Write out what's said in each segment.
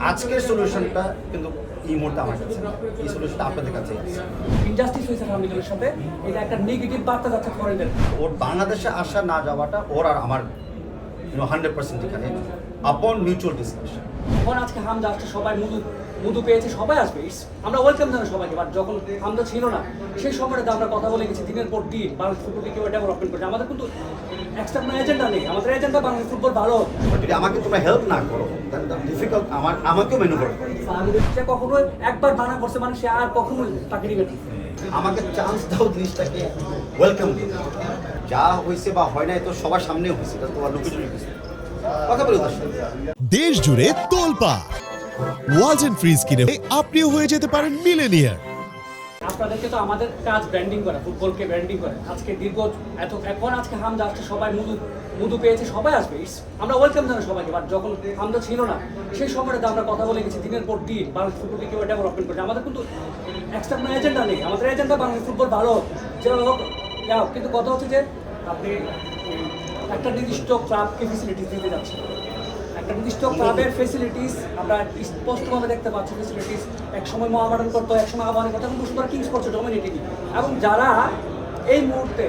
আজকের সলিউশনটা কিন্তু এই মুহূর্তে আমার কাছে না। এই সলিউশনটা আপনাদের কাছে আছে। ইনজাস্টিস হয়েছে ফ্যামিলিগুলোর সাথে, এটা একটা নেগেটিভ বার্তা যাচ্ছে ফরেনের। ওর বাংলাদেশে আসা না যাওয়াটা ওর আর আমার 100% এখানে আপন মিউচুয়াল ডিসকাশন। যখন আজকে হামজা আসছে সবাই মধু পেয়েছে, সবাই আসবে, আমরা ওয়েলকাম জানাই সবাইকে। বাট যখন হামজা ছিল না সেই সময়টাতে আমরা কথা বলে গেছি দিনের পর দিন বাংলাদেশ ফুটবলকে কীভাবে ডেভেলপমেন্ট করছে। আমাদের কিন্তু এক্সট্রা কোনো এজেন্ডা নেই, আমাদের এজেন্ডা বাংলাদেশ ফুটবল ভালো। যদি আমাকে তোমরা হেল্প না করো তাহলে ডিফিকাল্ট আমাকেও ম্যানুভার করো। সে কখনো একবার বানা করছে মানে সে আর কখনো তাকে নিবে না। আমাকে চান্স দাও জিনিসটাকে ওয়েলকাম দিও। যা হয়েছে বা হয় নাই তো সবার সামনেও হয়েছে, এটা তোমার লুকিয়ে হয়েছে। কথা বলি ওদের সাথে। দেশ জুড়ে তোলপাড় ওয়ালটন ফ্রিজ কিনে আপনিও হয়ে যেতে পারেন মিলেনিয়ার। আপনাদেরকে তো আমাদের কাজ ব্র্যান্ডিং করা, ফুটবলকে ব্র্যান্ডিং করা। আজকে এখন আজকে হামজা আসছে সবাই মধু পেয়েছে, সবাই আসবে, আমরা ওয়েলকাম জানাই সবাইকে। বাট যখন হামজা ছিল না সেই সময়টাতে আমরা কথা বলে গেছি দিনের পর দিন বাংলাদেশ ফুটবলকে কীভাবে ডেভেলপমেন্ট করছে। আমাদের কিন্তু এক্সট্রা কোনো এজেন্ডা নেই, আমাদের এজেন্ডা বাংলাদেশ ফুটবল ভালো যেভাবে হোক যাও। কিন্তু কথা হচ্ছে যে আপনি একটা নির্দিষ্ট ক্লাবকে ফেসিলিটিস দিতে যাচ্ছেন, একটা নির্দিষ্ট ক্লাবের ফেসিলিটিস আমরা স্পষ্টভাবে দেখতে পাচ্ছি। ফেসিলিটিস এক সময় মহামারণ করতো, এক সময় আহ্বান করতো, এখন বসুন্ধরা কিংস করছে ডমিনেটিং। এবং যারা এই মুহূর্তে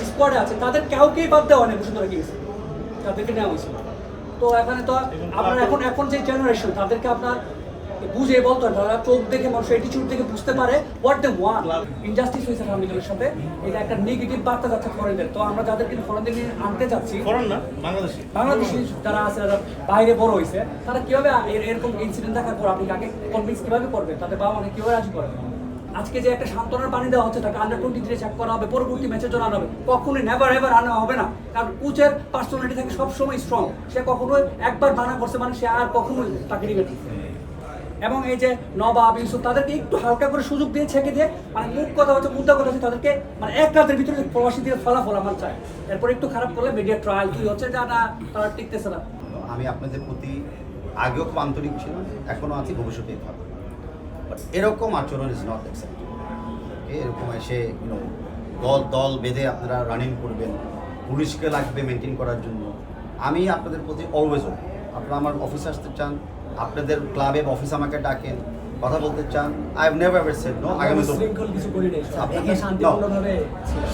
স্কোয়াডে আছে তাদের কাউকেই বাদ দেওয়া নেই বসুন্ধরা কিংস, তাদেরকে নেওয়া হয়েছিল। তো এখানে তো আপনার এখন যে জেনারেশন তাদেরকে আপনার বুঝে বলতো, তারা চোখ দেখে মানুষের অ্যাটিটিউড দেখে বুঝতে পারে হোয়াট দে ওয়ান্ট। ইনজাস্টিস হয়েছে ফ্যামিলিগুলোর সাথে, এটা একটা নেগেটিভ বার্তা যাচ্ছে ফরেনের। তো আমরা যাদেরকে ফরেনদের নিয়ে আনতে চাচ্ছি, ফরেন না বাংলাদেশি যারা আছে, যারা বাইরে বড় হয়েছে, তারা কিভাবে এরকম ইনসিডেন্ট দেখার পর আপনি কাকে কনভিন্স কিভাবে করবেন, তাদের বাবা মাকে কিভাবে রাজি করবেন। আজকে যে একটা সান্ত্বনার পানি দেওয়া হচ্ছে, তাকে আন্ডার-23 চেক করা হবে, পরবর্তী ম্যাচের জন্য আনা হবে, কখনোই নেভার এভার আনা হবে না। কারণ কোচের পার্সোনালিটি থাকে সবসময় স্ট্রং, সে কখনোই একবার বানা করছে মানে সে আর কখনোই তাকে নিবে না। এবং এই যে নবাব ইউসুফ তাদেরকে একটু হালকা করে সুযোগ দিয়ে ছেঁকে দিয়ে, মানে মুদ্রা কথা হচ্ছে তাদেরকে মানে এক রাতের ভিতরে প্রবাসী দিয়ে ফলাফল আমার চাই। এরপর একটু খারাপ করলে মিডিয়া ট্রায়াল কি হচ্ছে যা না, তারা টিকতেছে না। আমি আপনাদের প্রতি আগেও খুব আন্তরিক ছিলাম, এখনও আছি, ভবিষ্যতেই থাকবো। বাট এরকম আচরণ ইজ নট অ্যাকসেপ্টেবল। এরকম এসে দল বেঁধে আপনারা রানিং করবেন, পুলিশকে লাগবে মেনটেন করার জন্য। আমি আপনাদের প্রতি অলওয়েজ ওপেন। আপনারা আমার অফিসে আসতে চান, আপনাদের ক্লাবে বা অফিস আমাকে ডাকেন, কথা বলতে চান, I have never ever said no. আগামী কিছু করি নাই, শান্তিপূর্ণভাবে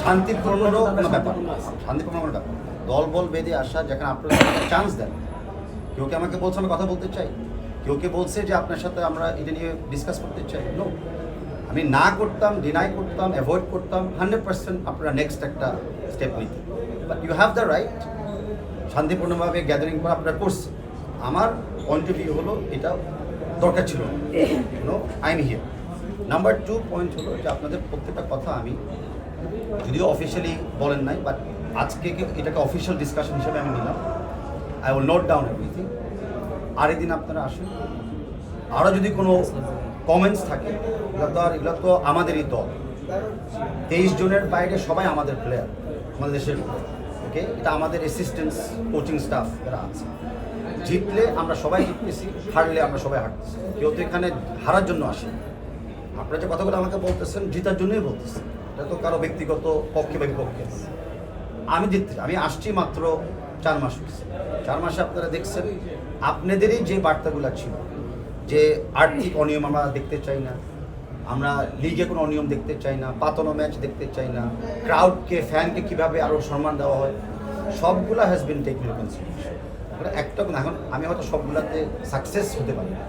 শান্তিপূর্ণরও কোনো ব্যাপার, শান্তিপূর্ণ কোনো ব্যাপার। দল বেঁধে আসা, যেখানে আপনারা চান্স দেন। কেউ কে আমাকে বলছে আমি কথা বলতে চাই, কেউ কে বলছে যে আপনার সাথে আমরা এটা নিয়ে ডিসকাস করতে চাই, নো। আমি না করতাম, ডিনাই করতাম, অ্যাভয়েড করতাম, 100% আপনারা নেক্সট একটা স্টেপ নিতেন। But you have the right শান্তিপূর্ণভাবে গ্যাদারিং করা আপনারা করছে। আমার পয়েন্ট অফ ভিউ হলো এটা দরকার ছিল, no, I am here. Number 2 point হলো যে আপনাদের প্রত্যেকটা কথা আমি যদিও অফিসিয়ালি বলেন নাই, বাট আজকে এটাকে অফিসিয়াল ডিসকাশন হিসেবে আমি নিলাম। I will note down everything. আর একদিন আপনারা আসুন, আরও যদি কোনো কমেন্টস থাকে, এগুলো তো আমাদেরই দল, 23 জনের বাইরে সবাই আমাদের প্লেয়ার, আমাদের দেশের। ওকে, এটা আমাদের অ্যাসিস্ট্যান্টস, কোচিং স্টাফ এরা আছে। জিতলে আমরা সবাই জিততেছি, হারলে আমরা সবাই হারতেছি। কেউ তো এখানে হারার জন্য আসে। আপনারা যে কথাগুলো আমাকে বলতেছেন জিতার জন্যই বলতেছেন, এটা তো কারো ব্যক্তিগত পক্ষে বা বিপক্ষে। আমি আসছি মাত্র 4 মাস হয়েছে। 4 মাসে আপনারা দেখছেন আপনাদেরই যে বার্তাগুলো ছিল যে আর্থিক অনিয়ম আমরা দেখতে চাই না, আমরা লিগে কোনো অনিয়ম দেখতে চাই না, পাতানো ম্যাচ দেখতে চাই না, ক্রাউডকে, ফ্যানকে কীভাবে আরও সম্মান দেওয়া হয়, সবগুলো হ্যাজ বিন টেকেন কনসিডারেশন। একটা কোনো, এখন আমি হয়তো সবগুলোতে সাকসেস হতে পারি না,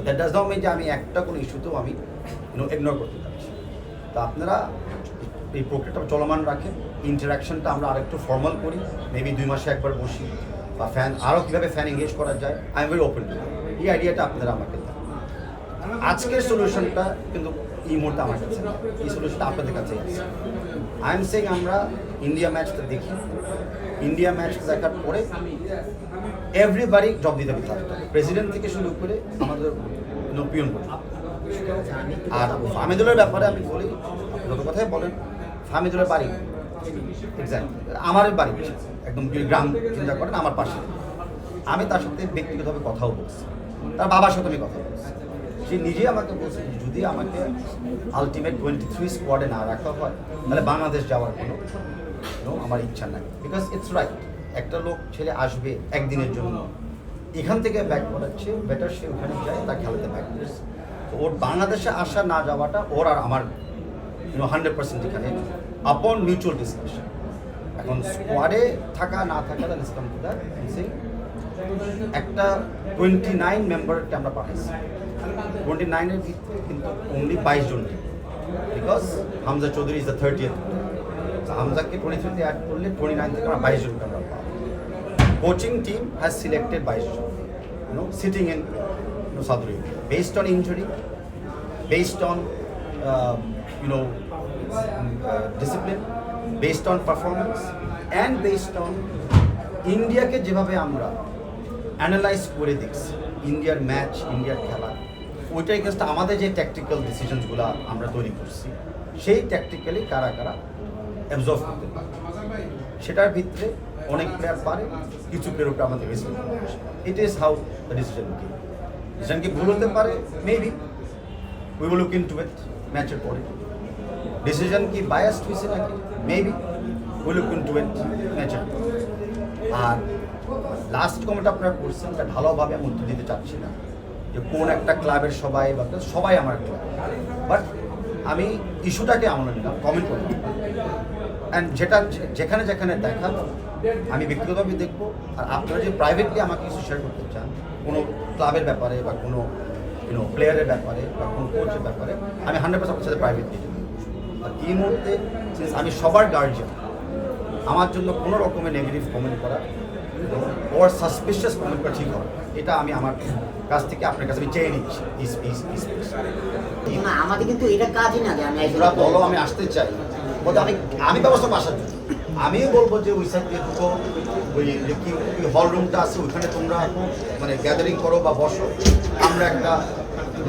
দ্যাট ডাজ নট মিন যে আমি একটা কোনো ইস্যুতেও আমি ইগনোর করতে পারছি। তো আপনারা এই প্রক্রিয়াটা চলমান রাখেন, ইন্টারাকশনটা আমরা আরেকটু ফর্মাল করি, মেবি 2 মাসে একবার বসি, বা আরও কীভাবে ফ্যান এঙ্গেজ করা যায়, I am very open to. এই আইডিয়াটা আপনারা আমাকে দেন। আজকের সলিউশনটা কিন্তু এই মুহূর্তে আমার কাছে না, এই সলিউশনটা আপনাদের কাছে আছে। আই এম সেইং আমরা ইন্ডিয়া ম্যাচটা দেখি, ইন্ডিয়া ম্যাচ দেখার পরে এভরিবাডি জব দিতে হবে, প্রেসিডেন্ট থেকে শুরু করে আমাদের পিয়ন পর্যন্ত। আর ফাহমিদুলের ব্যাপারে আমি বলি, যত কথাই বলেন, ফাহমিদুলের বাড়ি এক্স্যাক্টলি আমার বাড়ি, একদম গ্রাম চিন্তা করেন আমার পাশে। আমি তার সাথে ব্যক্তিগতভাবে কথাও বলছি, তার বাবার সাথে আমি কথা বলছি। সে নিজেই আমাকে বলছে যদি আমাকে আলটিমেট 23 স্কোয়াডে না রাখা হয় তাহলে বাংলাদেশ যাওয়ার কোনো আমার ইচ্ছা নাই। বিকজ ইটস রাইট, একটা ছেলে আসবে একদিনের জন্য, এখান থেকে ব্যাক করাচ্ছে বেটার সে ওখানে যায় তার খেলাতে ব্যাক করছে। তো ওর বাংলাদেশে আসা না যাওয়াটা ওর আর আমার 100% এখানে আপন মিউচুয়াল ডিসকাশন। এখন স্কোয়াডে থাকা না থাকা একটা 29 মেম্বারকে আমরা পাঠাইছি, 29-এর ভিতরে কিন্তু অনলি 22 জন, because Hamza Chowdhury is the 30th। হামজাকে 23-তে অ্যাড করলে 29 থেকে আমরা 22 জনকে আমরা পাবো। কোচিং টিম হ্যাজ সিলেক্টেড 22 জন, sitting in Saudi Arabia, based on injury, based on discipline, based on performance, and based on ইন্ডিয়াকে যেভাবে আমরা অ্যানালাইজ করে দেখছি, ইন্ডিয়ার ম্যাচ, ইন্ডিয়ার খেলা, ওইটাই এগেনস্ট আমাদের যে ট্যাকটিক্যাল ডিসিশনসগুলো আমরা তৈরি করছি, সেই ট্যাকটিক্যালি কারা কারা অ্যাবজর্ভ করতে পারে, সেটার ভিতরে অনেক প্লেয়ার পারে, কিছু প্লেয়ার উপরে আমাদের রেসপেক্ট করা। It is how the decision making. Decision কি ভুল হতে পারে, maybe we will look into ইট ম্যাচের পরে। ডিসিশন কি বায়াসড হয়েছে নাকি, মেবি উইল লুক ইনটু ইট ম্যাচের পরে। আর লাস্ট কমেন্ট আপনারা করছেন, এটা ভালোভাবে আমি উত্তর দিতে চাচ্ছি না যে কোন একটা ক্লাবের সবাই বা সবাই আমার ক্লাব, বাট আমি ইস্যুটাকে আমরা নিলাম, কমেন্ট করলাম, অ্যান্ড যেটা যেখানে যেখানে দেখা আমি ব্যক্তিগতভাবে দেখবো। আর আপনারা যে প্রাইভেটলি আমাকে কিছু শেয়ার করতে চান কোনো ক্লাবের ব্যাপারে বা কোনো প্লেয়ারের ব্যাপারে বা কোনো কোচের ব্যাপারে, আমি 100% আপনার সাথে প্রাইভেটলি। আর এই মুহূর্তে আমি সবার গার্জিয়ান, আমার জন্য কোনো রকমের নেগেটিভ কমেন্ট করা ওর সাসপিশিয়াস কমেন্ট করা ঠিক হবে, এটা আমি আমার কাছ থেকে আপনার কাছে আমি চেয়ে নিচ্ছি। না, আমাদের কিন্তু এটা কাজই না যে আমি তোরা বলো আমি আসতে চাই, বলতে আমি ব্যবস্থা আসার জন্য আমিও বলবো যে ওই সাইড দিয়ে ঢুকো, ওই যে কি হল রুমটা আছে ওইখানে তোমরা মানে গ্যাদারিং করো বা বসো, আমরা একটা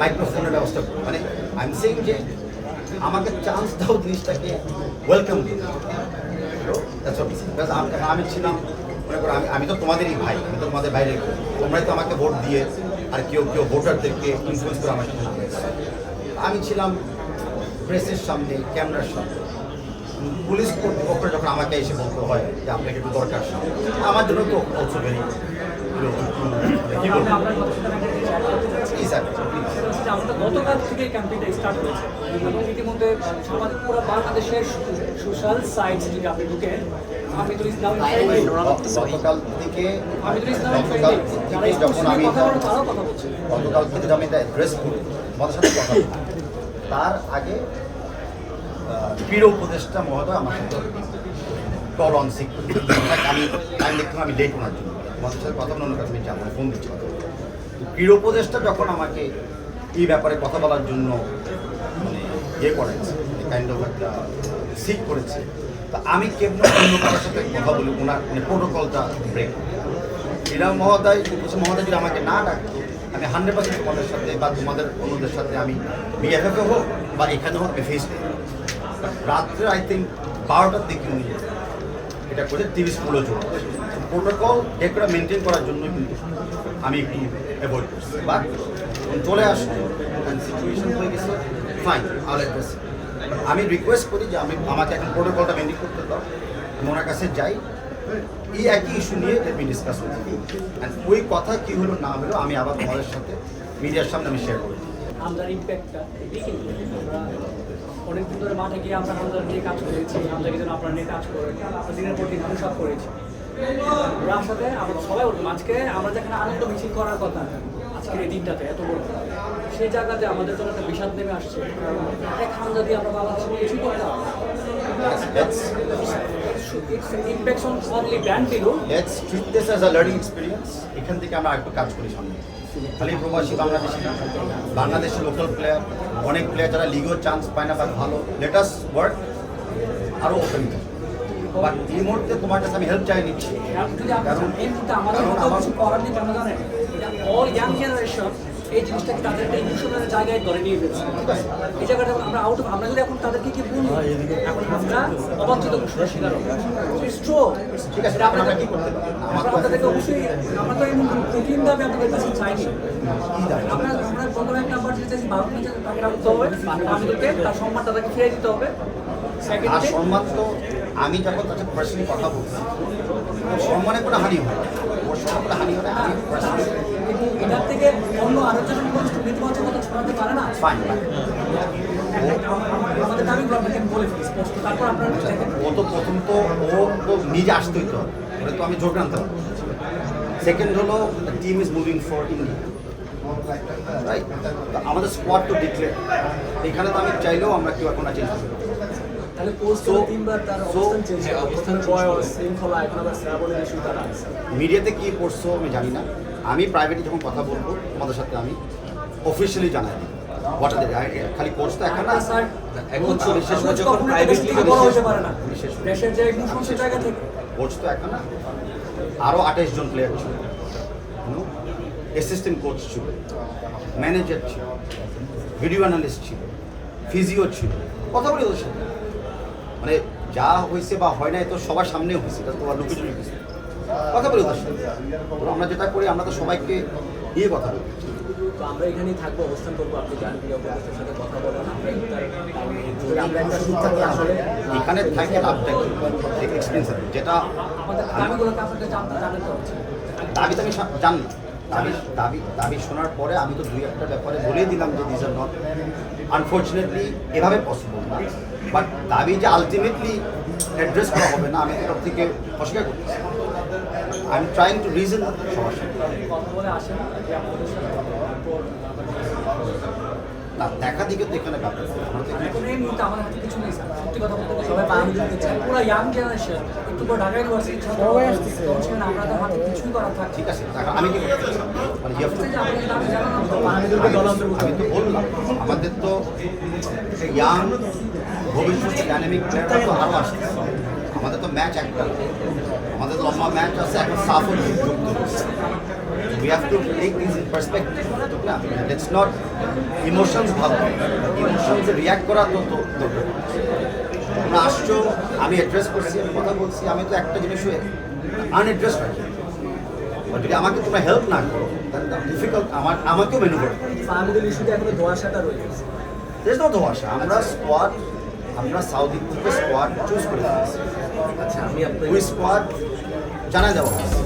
মাইক্রোফোনের ব্যবস্থা করি। মানে আই এম সেইং যে আমাকে চান্স দাও জিনিসটাকে ওয়েলকাম করো। আমি ছিলাম মনে করো আমি তো তোমাদেরই ভাই, আমি তো তোমাদের বাইরে, তোমরাই তো আমাকে ভোট দিয়ে আর কেউ কেউ ভোটারদেরকে ইনফ্লুয়েন্স করে আমার সাথে নামিয়েছে। আমি ছিলাম প্রেসের সামনে, ক্যামেরার সামনে, পুলিশ কর্তৃপক্ষ যখন আমাকে এসে বলতে হয় যে আপনাকে একটু দরকার, আমার জন্য তো অলসো ভেরি কি বলবো। আমরা গতকাল থেকে ক্যাম্পেইনটা স্টার্ট হয়েছে এবং ইতিমধ্যে আমাদের পুরো বাংলাদেশের সোশ্যাল সাইটস যদি আপনি ঢুকেন, হামিদুল ইসলাম গতকাল থেকে যখন আমি তারাও কথা বলছে, গতকাল থেকে আমি এটা অ্যাড্রেস করি আমাদের সাথে কথা বলি, তার আগে ক্রীড়া উপদেষ্টা মহোদয় আমার সাথে কল অন সিক আমি দেখলাম আমি লেট ওনার জন্য আমাদের সাথে কথা বলার কাছে আমি জানলাম ফোন দিচ্ছি। তো ক্রীড়া উপদেষ্টা যখন আমাকে এই ব্যাপারে কথা বলার জন্য মানে করেছে, কাইন্ড অফ একটা সিক করেছে, তা আমি কেমন অন্য কারোর সাথে কথা বলি ওনার মানে প্রোটোকলটা ব্রেক। ক্রীড়া মহোদয় যদি আমাকে না ডাকতো, আমি 100% তোমাদের সাথে বা তোমাদের অন্যদের সাথে আমি বিএফএফে হোক বা এখানে হোক আমি ফেস করি। রাত্রে আই থিঙ্ক 12টার দিকে উনি এটা করে 30 স্কুলে চলে প্রোটোকল ডেকোরা মেনটেন করার জন্য কিন্তু আমি একটু অ্যাভয়েড করছি, বাট চলে আসতো সিচুয়েশন হয়ে গেছে, ফাইন আল অ্যাড্রেস। আমি রিকোয়েস্ট করি যে আমাকে এখন প্রোটোকলটা মেনটেন করতে দাও, আমি ওনার কাছে যাই, এই একই ইস্যু নিয়ে আমি ডিসকাস করছি। অ্যান্ড ওই কথা কী হলো না হলো আমি আবার তোমাদের সাথে মিডিয়ার সামনে আমি শেয়ার করি। হামজার ইম্প্যাক্টটা আমরা অনেকদিন ধরে মাঠে গিয়ে আমরা হামজার নিয়ে কাজ করেছি, হামজাকে যেন আপনারা নিয়ে কাজ করেন, আমরা দিনের পর দিন অনুসব করেছি। ওর সাথে আমরা সবাই বলতাম আজকে আমরা যেখানে আনন্দ মিছিল করার কথা আজকের এই দিনটাতে এত বড়, সেই জায়গাতে আমাদের জন্য একটা বিষাদ নেমে আসছে। এক হামজা দিয়ে আমরা বাংলাদেশে কিছুই করতে পারবো। Impacts on only brand below. Let's treat this as a learning experience. এখান থেকে আমরা একটু কাজ করি সামনে। খালি প্রবাসী বাংলাদেশি না, বাংলাদেশের লোকাল প্লেয়ার, অনেক প্লেয়ার যারা লিগেও চান্স পায় না বা ভালো, লেট আস ওয়ার্ক আরও ওপেন। বাট এই মুহূর্তে তোমার কাছে আমি হেল্প চাই নিচ্ছি, কারণ এই মুহূর্তে আমাদের কিছু করার নেই, কেন জানেন? অল ইয়াং জেনারেশন এই জিনিসটাকে তাদের একটা ইমোশনাল জায়গায় ধরে নিয়ে ফেলছে। এই জায়গাটা আমরা আমরা যদি এখন তাদেরকে কি বলবো, এখন আমরা অবাঞ্ছিত ঘোষণা শিকার হবো। ঠিক আছে, আমরা কি করতে পারি? আমরা তাদেরকে অবশ্যই আমরা তো এমন কঠিন দাবি আপনাদের কাছে চাইনি। আমরা প্রথমে এক নাম্বার যেটা চাইছি, ভারত ম্যাচে তাকে রাখতে হবে, আমাদেরকে তার সম্মান তাদেরকে ফিরে দিতে হবে। আর সম্মান তো আমি যখন তাকে পার্সোনালি কথা বলছি, সম্মানে কোনো হানি হয়, ওর সেটা হানি হবে হানি কিন্তু এটার থেকে অন্য আরেকজন মানুষ নেতিবাচকতা ছড়াতে পারে না। ফাইন আমাদের দাবিগুলো আপনাকে আমি বলে ফেলি স্পষ্ট, তারপর আপনারা দেখেন। ও তো প্রথম তো ও তো নিজে আসতেই তো ওটা তো আমি জোর আনতে পারবো। সেকেন্ড হলো team is moving for India, right? আমাদের স্কোয়াড তো ডিক্লেয়ার, এখানে তো আমি চাইলেও আমরা কেউ এখন চেঞ্জ করতে পারবো। তাহলে পোস্ট So- তিনবার তার so- অবস্থান চেঞ্জ হয়, অবস্থান বয়স শৃঙ্খলা এখন আবার শ্রাবণের ইস্যু তারা আছে। মিডিয়াতে কি পড়ছো আমি জানি না, আমি প্রাইভেটলি যখন কথা বলবো তোমাদের সাথে আমি অফিসিয়ালি জানাই দিই হোয়াট খালি কোর্স তো এখন না স্যার এখন কোচ বিশেষ করে যখন যখন প্রাইভেটলি private বড় হতে পারে না বিশেষ করে- দেশের যে নৃশংস জায়গা থেকে। কোচ তো এখন না, আরও 28 জন প্লেয়ার ছিল, অ্যাসিস্ট্যান্ট কোচ ছিল, ম্যানেজার ছিল, ভিডিও অ্যানালিস্ট ছিল, ফিজিও ছিল, কথা বলি ওদের সাথে, মানে যা হয়েছে বা হয় না এ তো সবার সামনেও হয়েছে, এটা তো আর লুকিয়ে হয়েছে, কথা বলি ওদের সাথে। তো আমরা যেটা করি আমরা তো সবাইকে নিয়ে কথা বলি। তো আমরা এখানেই থাকবো, অবস্থান করবো, আপনি যান প্রিয় উপদেষ্টার সাথে কথা বলেন। আমরা ইফতার যদি আমরা একটা শিক্ষাকে আসলে এখানে থাকে লাভটা কি এক্সপিরিয়েন্স আছে, যেটা আমাদের দাবিগুলোকে আপনাকে জানাতে হচ্ছে। দাবি তো আমি জানি না, দাবি শোনার পরে আমি তো দুই একটা ব্যাপারে বলেই দিলাম যে দিস আর নট আনফর্চুনেটলি এভাবে পসিবল না, বাট দাবি যে আলটিমেটলি অ্যাড্রেস করা হবে না আমি এটার থেকে অস্বীকার করতেছি। I am trying to reason সবার সাথে। কথা বলে আসেন যে আমাদের সাথে তারপর না দেখা দিকে তো এখানে ব্যাপার আমরা তো এখানে এখন এই মুহূর্তে আমাদের হাতে কিছু নেই স্যার, সত্যি কথা বলতে গেলে সবাই বাঙালি দিতে চায়, পুরো ইয়াং জেনারেশন একটু করে ঢাকা ইউনিভার্সিটি সবাই আসতেছে, আমরা তো হাতে কিছুই করার থাকছে। ঠিক আছে এখন আমি কি করতে চাই? মানে you have to- আপনাদের দাবি জানানো তো বাঙালিদেরকে দল অন্তর্ভুক্ত আমি তো বললাম আমাদের তো ইয়াং ভবিষ্যৎ ডাইনামিক প্লেয়াররা তো আরও আসছে, আমাদের তো ম্যাচ একটা না। আমাদের তো লম্বা ম্যাচ আছে, এখন সাফল যুক্ত হচ্ছে। We have to take this in perspective, না ইটস নট ইমোশনস ভালো, ইমোশনসে রিয়াক্ট করা তো দরকার। তোমরা আসছো, আমি অ্যাড্রেস করছি, আমি কথা বলছি, আমি তো একটা জিনিস আনএড্রেস রাখি। যদি আমাকে তোমরা হেল্প না করো তাহলে ডিফিকাল্ট আমাকেও মেনু করো। ফার্মদের ইস্যুতে এখনো ধোঁয়াশাটা রয়ে গেছে। দেশ তো আসা আমরা সাউদি থেকে স্কোয়াড চুজ করে দিয়েছি। আচ্ছা আমি আপনার ওই স্কোয়াড জানাই দেওয়া হয়েছে